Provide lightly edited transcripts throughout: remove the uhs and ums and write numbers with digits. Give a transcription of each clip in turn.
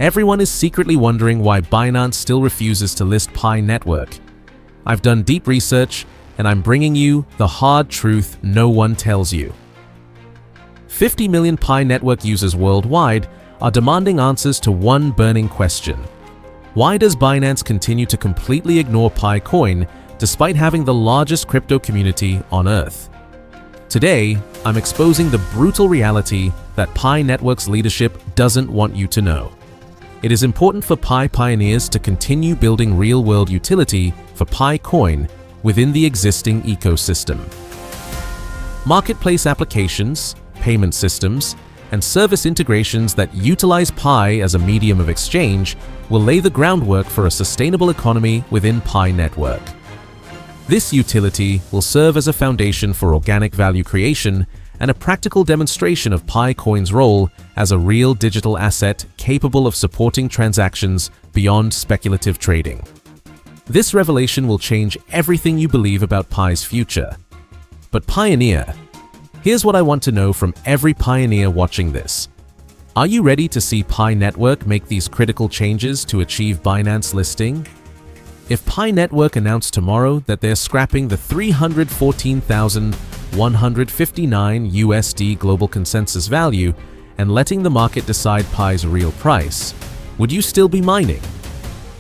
Everyone is secretly wondering why Binance still refuses to list Pi Network. I've done deep research, and I'm bringing you the hard truth no one tells you. 50 million Pi Network users worldwide are demanding answers to one burning question. Why does Binance continue to completely ignore PiCoin despite having the largest crypto community on Earth? Today, I'm exposing the brutal reality that Pi Network's leadership doesn't want you to know. It is important for Pi pioneers to continue building real-world utility for PiCoin within the existing ecosystem. Marketplace applications, payment systems, and service integrations that utilize Pi as a medium of exchange will lay the groundwork for a sustainable economy within Pi Network. This utility will serve as a foundation for organic value creation and a practical demonstration of PiCoin's role as a real digital asset capable of supporting transactions beyond speculative trading. This revelation will change everything you believe about Pi's future. But Pioneer, here's what I want to know from every pioneer watching this. Are you ready to see Pi Network make these critical changes to achieve Binance listing? If Pi Network announced tomorrow that they're scrapping the $314,159 USD global consensus value and letting the market decide Pi's real price, would you still be mining?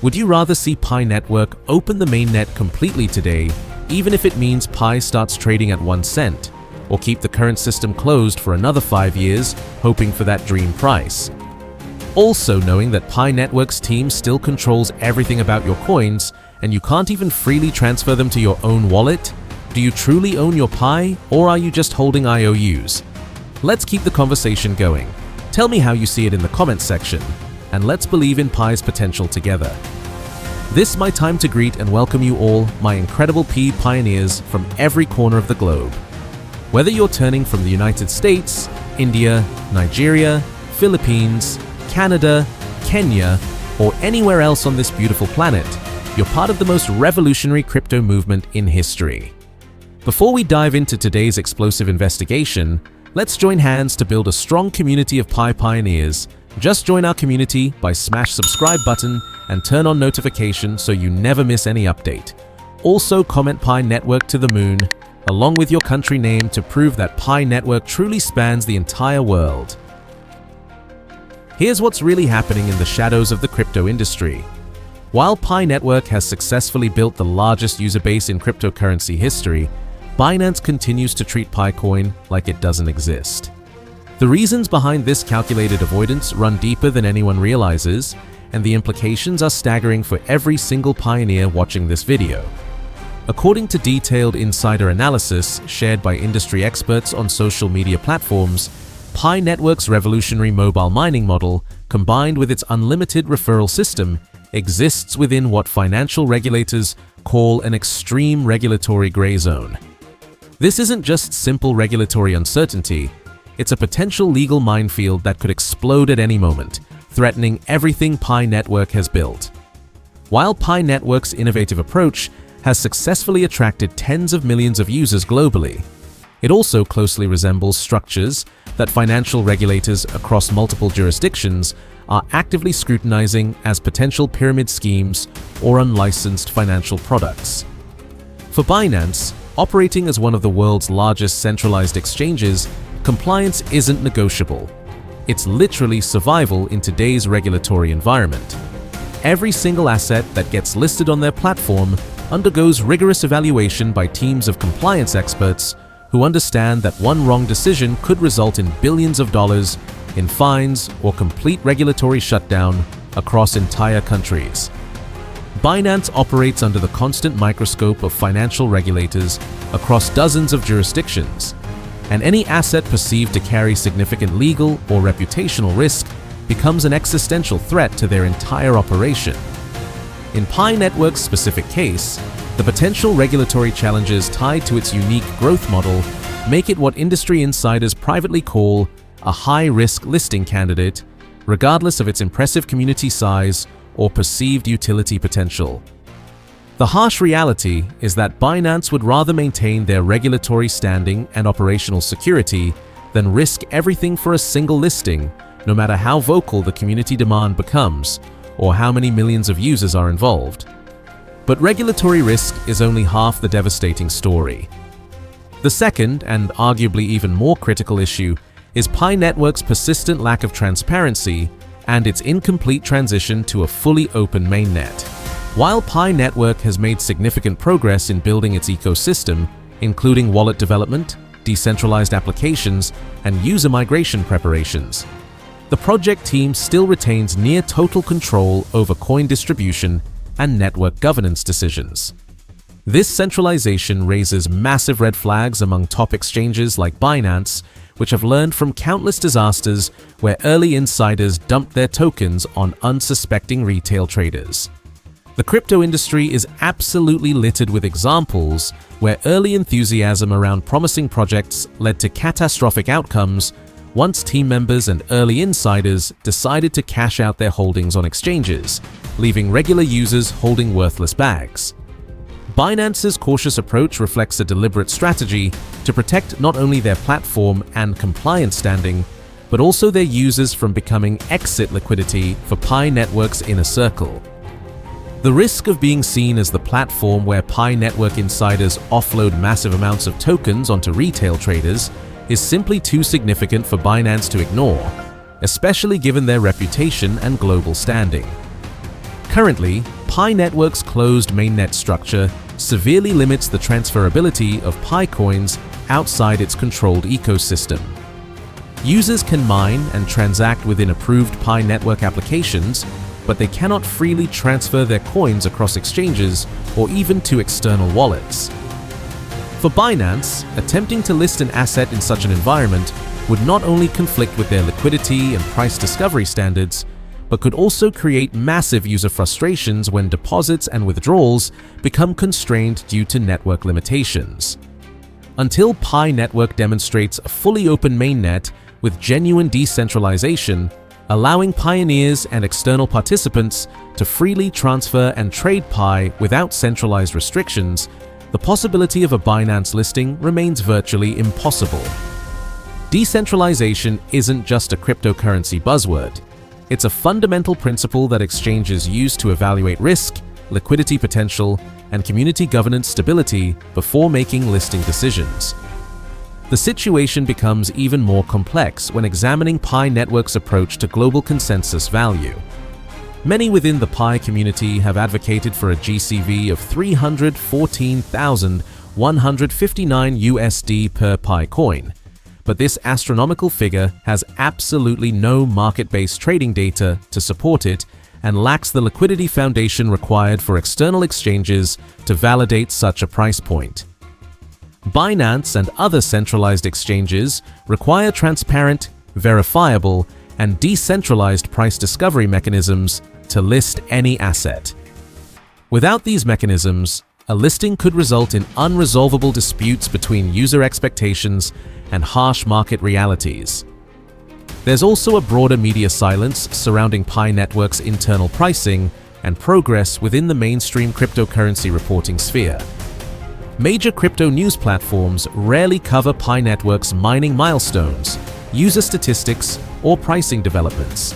Would you rather see Pi Network open the mainnet completely today, even if it means Pi starts trading at 1 cent, or keep the current system closed for another 5 years, hoping for that dream price? Also knowing that Pi Network's team still controls everything about your coins and you can't even freely transfer them to your own wallet? Do you truly own your Pi, or are you just holding IOUs? Let's keep the conversation going. Tell me how you see it in the comments section, and let's believe in Pi's potential together. This is my time to greet and welcome you all, my incredible Pi pioneers from every corner of the globe. Whether you're turning from the United States, India, Nigeria, Philippines, Canada, Kenya, or anywhere else on this beautiful planet, you're part of the most revolutionary crypto movement in history. Before we dive into today's explosive investigation, let's join hands to build a strong community of Pi pioneers. Just join our community by smash subscribe button and turn on notifications so you never miss any update. Also comment Pi Network to the moon, along with your country name to prove that Pi Network truly spans the entire world. Here's what's really happening in the shadows of the crypto industry. While Pi Network has successfully built the largest user base in cryptocurrency history, Binance continues to treat PiCoin like it doesn't exist. The reasons behind this calculated avoidance run deeper than anyone realizes, and the implications are staggering for every single pioneer watching this video. According to detailed insider analysis shared by industry experts on social media platforms, Pi Network's revolutionary mobile mining model, combined with its unlimited referral system, exists within what financial regulators call an extreme regulatory gray zone. This isn't just simple regulatory uncertainty, it's a potential legal minefield that could explode at any moment, threatening everything Pi Network has built. While Pi Network's innovative approach has successfully attracted tens of millions of users globally, it also closely resembles structures that financial regulators across multiple jurisdictions are actively scrutinizing as potential pyramid schemes or unlicensed financial products. For Binance, operating as one of the world's largest centralized exchanges, compliance isn't negotiable. It's literally survival in today's regulatory environment. Every single asset that gets listed on their platform undergoes rigorous evaluation by teams of compliance experts who understand that one wrong decision could result in billions of dollars in fines or complete regulatory shutdown across entire countries. Binance operates under the constant microscope of financial regulators across dozens of jurisdictions, and any asset perceived to carry significant legal or reputational risk becomes an existential threat to their entire operation. In Pi Network's specific case, the potential regulatory challenges tied to its unique growth model make it what industry insiders privately call a high-risk listing candidate, regardless of its impressive community size or perceived utility potential. The harsh reality is that Binance would rather maintain their regulatory standing and operational security than risk everything for a single listing, no matter how vocal the community demand becomes or how many millions of users are involved. But regulatory risk is only half the devastating story. The second, and arguably even more critical issue, is Pi Network's persistent lack of transparency and its incomplete transition to a fully open mainnet. While Pi Network has made significant progress in building its ecosystem, including wallet development, decentralized applications, and user migration preparations, the project team still retains near total control over coin distribution and network governance decisions. This centralization raises massive red flags among top exchanges like Binance, which have learned from countless disasters where early insiders dumped their tokens on unsuspecting retail traders. The crypto industry is absolutely littered with examples where early enthusiasm around promising projects led to catastrophic outcomes once team members and early insiders decided to cash out their holdings on exchanges, leaving regular users holding worthless bags. Binance's cautious approach reflects a deliberate strategy to protect not only their platform and compliance standing, but also their users from becoming exit liquidity for Pi Network's inner circle. The risk of being seen as the platform where Pi Network insiders offload massive amounts of tokens onto retail traders is simply too significant for Binance to ignore, especially given their reputation and global standing. Currently, Pi Network's closed mainnet structure severely limits the transferability of PiCoins outside its controlled ecosystem. Users can mine and transact within approved Pi Network applications, but they cannot freely transfer their coins across exchanges or even to external wallets. For Binance, attempting to list an asset in such an environment would not only conflict with their liquidity and price discovery standards, but could also create massive user frustrations when deposits and withdrawals become constrained due to network limitations. Until Pi Network demonstrates a fully open mainnet with genuine decentralization, allowing pioneers and external participants to freely transfer and trade Pi without centralized restrictions, the possibility of a Binance listing remains virtually impossible. Decentralization isn't just a cryptocurrency buzzword. It's a fundamental principle that exchanges use to evaluate risk, liquidity potential, and community governance stability before making listing decisions. The situation becomes even more complex when examining Pi Network's approach to global consensus value. Many within the Pi community have advocated for a GCV of $314,159 per PiCoin, but this astronomical figure has absolutely no market-based trading data to support it and lacks the liquidity foundation required for external exchanges to validate such a price point. Binance and other centralized exchanges require transparent, verifiable, and decentralized price discovery mechanisms to list any asset. Without these mechanisms, a listing could result in unresolvable disputes between user expectations and harsh market realities. There's also a broader media silence surrounding Pi Network's internal pricing and progress within the mainstream cryptocurrency reporting sphere. Major crypto news platforms rarely cover Pi Network's mining milestones, user statistics, or pricing developments.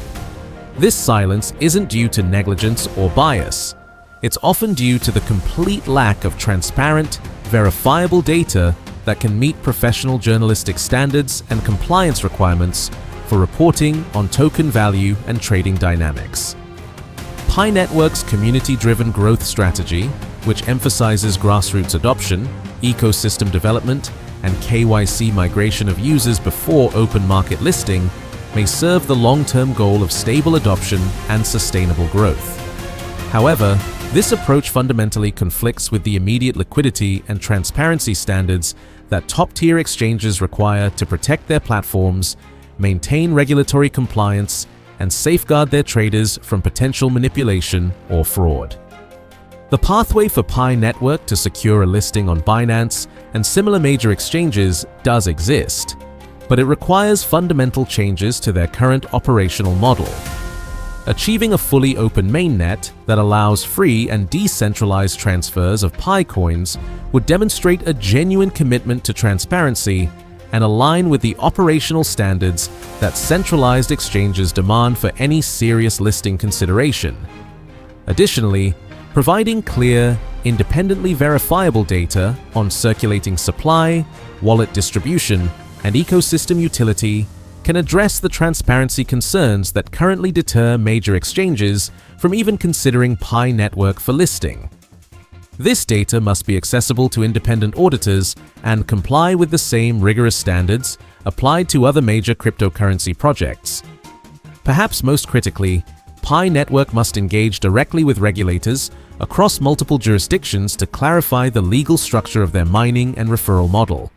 This silence isn't due to negligence or bias. It's often due to the complete lack of transparent, verifiable data that can meet professional journalistic standards and compliance requirements for reporting on token value and trading dynamics. Pi Network's community-driven growth strategy, which emphasizes grassroots adoption, ecosystem development, and KYC migration of users before open market listing, may serve the long-term goal of stable adoption and sustainable growth. However, this approach fundamentally conflicts with the immediate liquidity and transparency standards that top-tier exchanges require to protect their platforms, maintain regulatory compliance, and safeguard their traders from potential manipulation or fraud. The pathway for Pi Network to secure a listing on Binance and similar major exchanges does exist, but it requires fundamental changes to their current operational model. Achieving a fully open mainnet that allows free and decentralized transfers of PiCoins would demonstrate a genuine commitment to transparency and align with the operational standards that centralized exchanges demand for any serious listing consideration. Additionally, providing clear, independently verifiable data on circulating supply, wallet distribution, and ecosystem utility can address the transparency concerns that currently deter major exchanges from even considering Pi Network for listing. This data must be accessible to independent auditors and comply with the same rigorous standards applied to other major cryptocurrency projects. Perhaps most critically, Pi Network must engage directly with regulators across multiple jurisdictions to clarify the legal structure of their mining and referral model.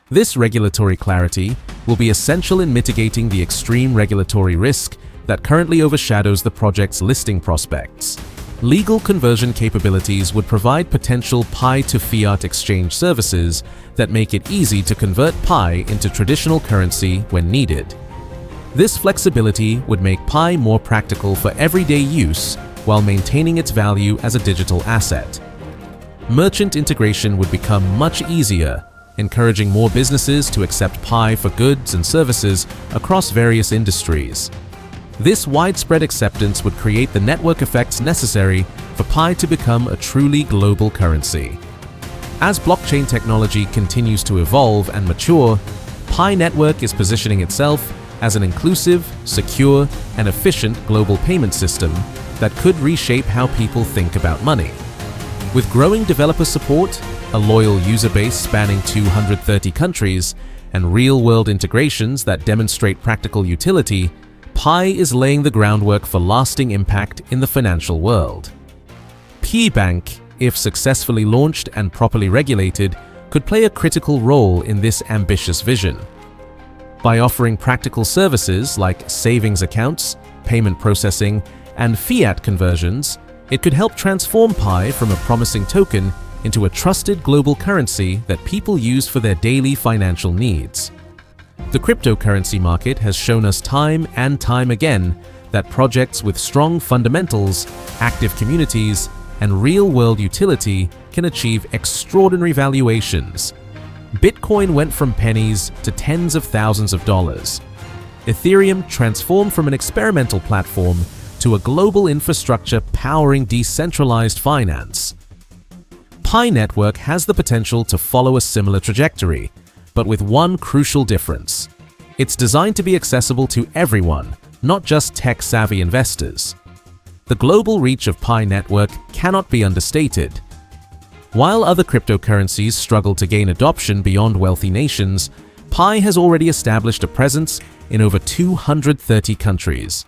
This regulatory clarity will be essential in mitigating the extreme regulatory risk that currently overshadows the project's listing prospects. Legal conversion capabilities would provide potential Pi to fiat exchange services that make it easy to convert Pi into traditional currency when needed. This flexibility would make Pi more practical for everyday use while maintaining its value as a digital asset. Merchant integration would become much easier, encouraging more businesses to accept Pi for goods and services across various industries. This widespread acceptance would create the network effects necessary for Pi to become a truly global currency. As blockchain technology continues to evolve and mature, Pi Network is positioning itself as an inclusive, secure, and efficient global payment system that could reshape how people think about money. With growing developer support, a loyal user base spanning 230 countries, and real-world integrations that demonstrate practical utility, Pi is laying the groundwork for lasting impact in the financial world. Bank, if successfully launched and properly regulated, could play a critical role in this ambitious vision. By offering practical services like savings accounts, payment processing, and fiat conversions, it could help transform Pi from a promising token into a trusted global currency that people use for their daily financial needs. The cryptocurrency market has shown us time and time again that projects with strong fundamentals, active communities, and real-world utility can achieve extraordinary valuations. Bitcoin went from pennies to tens of thousands of dollars. Ethereum transformed from an experimental platform to a global infrastructure powering decentralized finance. Pi Network has the potential to follow a similar trajectory, but with one crucial difference. It's designed to be accessible to everyone, not just tech-savvy investors. The global reach of Pi Network cannot be understated. While other cryptocurrencies struggle to gain adoption beyond wealthy nations, Pi has already established a presence in over 230 countries.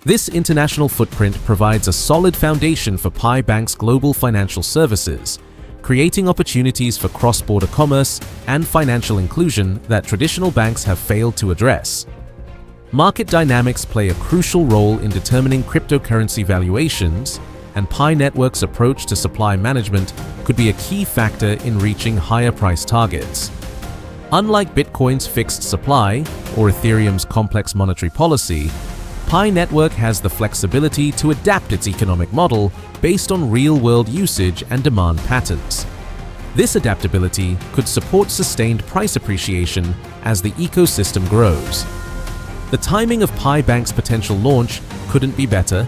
This international footprint provides a solid foundation for Pi Bank's global financial services, creating opportunities for cross-border commerce and financial inclusion that traditional banks have failed to address. Market dynamics play a crucial role in determining cryptocurrency valuations, and Pi Network's approach to supply management could be a key factor in reaching higher price targets. Unlike Bitcoin's fixed supply or Ethereum's complex monetary policy, Pi Network has the flexibility to adapt its economic model based on real-world usage and demand patterns. This adaptability could support sustained price appreciation as the ecosystem grows. The timing of Pi Bank's potential launch couldn't be better.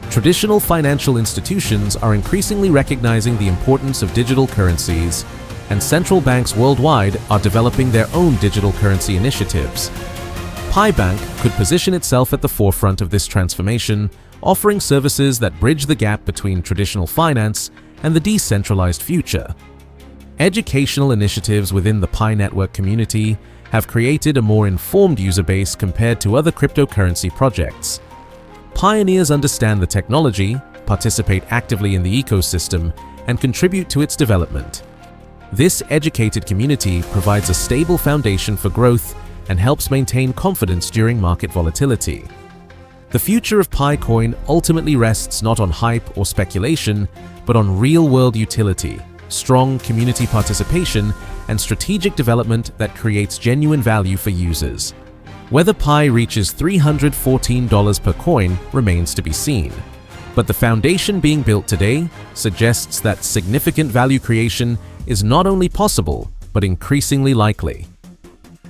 Traditional financial institutions are increasingly recognizing the importance of digital currencies, and central banks worldwide are developing their own digital currency initiatives. Pi Bank could position itself at the forefront of this transformation, offering services that bridge the gap between traditional finance and the decentralized future. Educational initiatives within the Pi Network community have created a more informed user base compared to other cryptocurrency projects. Pioneers understand the technology, participate actively in the ecosystem, and contribute to its development. This educated community provides a stable foundation for growth and helps maintain confidence during market volatility. The future of PiCoin ultimately rests not on hype or speculation, but on real-world utility, strong community participation, and strategic development that creates genuine value for users. Whether Pi reaches $314 per coin remains to be seen, but the foundation being built today suggests that significant value creation is not only possible, but increasingly likely.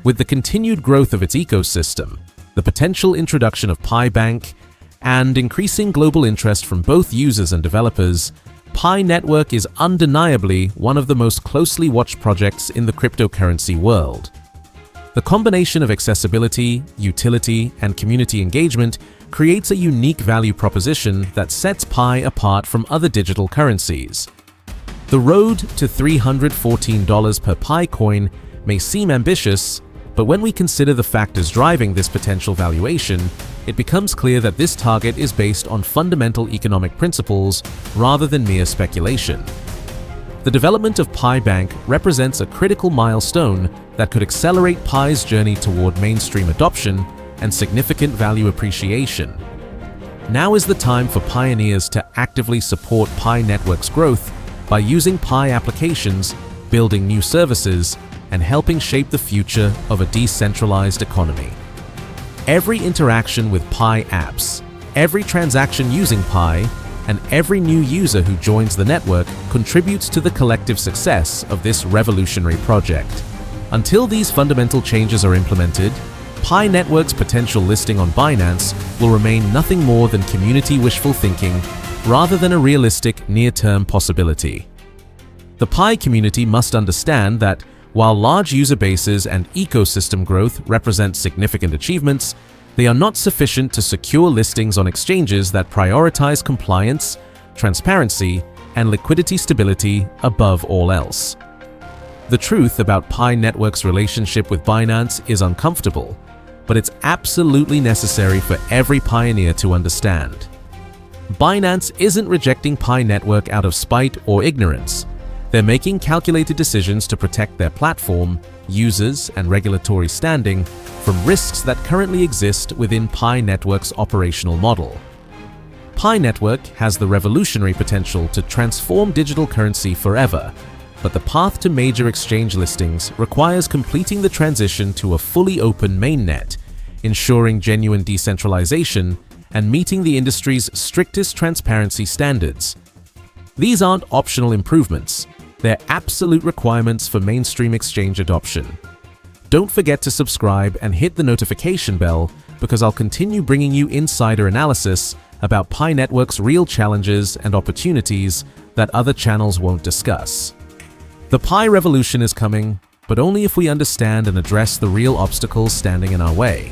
With the continued growth of its ecosystem, the potential introduction of Pi Bank, and increasing global interest from both users and developers, Pi Network is undeniably one of the most closely watched projects in the cryptocurrency world. The combination of accessibility, utility, and community engagement creates a unique value proposition that sets Pi apart from other digital currencies. The road to $314 per PiCoin may seem ambitious, but when we consider the factors driving this potential valuation, it becomes clear that this target is based on fundamental economic principles rather than mere speculation. The development of Pi Bank represents a critical milestone that could accelerate Pi's journey toward mainstream adoption and significant value appreciation. Now is the time for pioneers to actively support Pi Network's growth by using Pi applications, building new services, and helping shape the future of a decentralized economy. Every interaction with Pi apps, every transaction using Pi, and every new user who joins the network contributes to the collective success of this revolutionary project. Until these fundamental changes are implemented, Pi Network's potential listing on Binance will remain nothing more than community wishful thinking rather than a realistic near-term possibility. The Pi community must understand that while large user bases and ecosystem growth represent significant achievements, they are not sufficient to secure listings on exchanges that prioritize compliance, transparency, and liquidity stability above all else. The truth about Pi Network's relationship with Binance is uncomfortable, but it's absolutely necessary for every pioneer to understand. Binance isn't rejecting Pi Network out of spite or ignorance. They're making calculated decisions to protect their platform, users, and regulatory standing from risks that currently exist within Pi Network's operational model. Pi Network has the revolutionary potential to transform digital currency forever, but the path to major exchange listings requires completing the transition to a fully open mainnet, ensuring genuine decentralization, and meeting the industry's strictest transparency standards. These aren't optional improvements. They're absolute requirements for mainstream exchange adoption. Don't forget to subscribe and hit the notification bell because I'll continue bringing you insider analysis about Pi Network's real challenges and opportunities that other channels won't discuss. The Pi revolution is coming, but only if we understand and address the real obstacles standing in our way.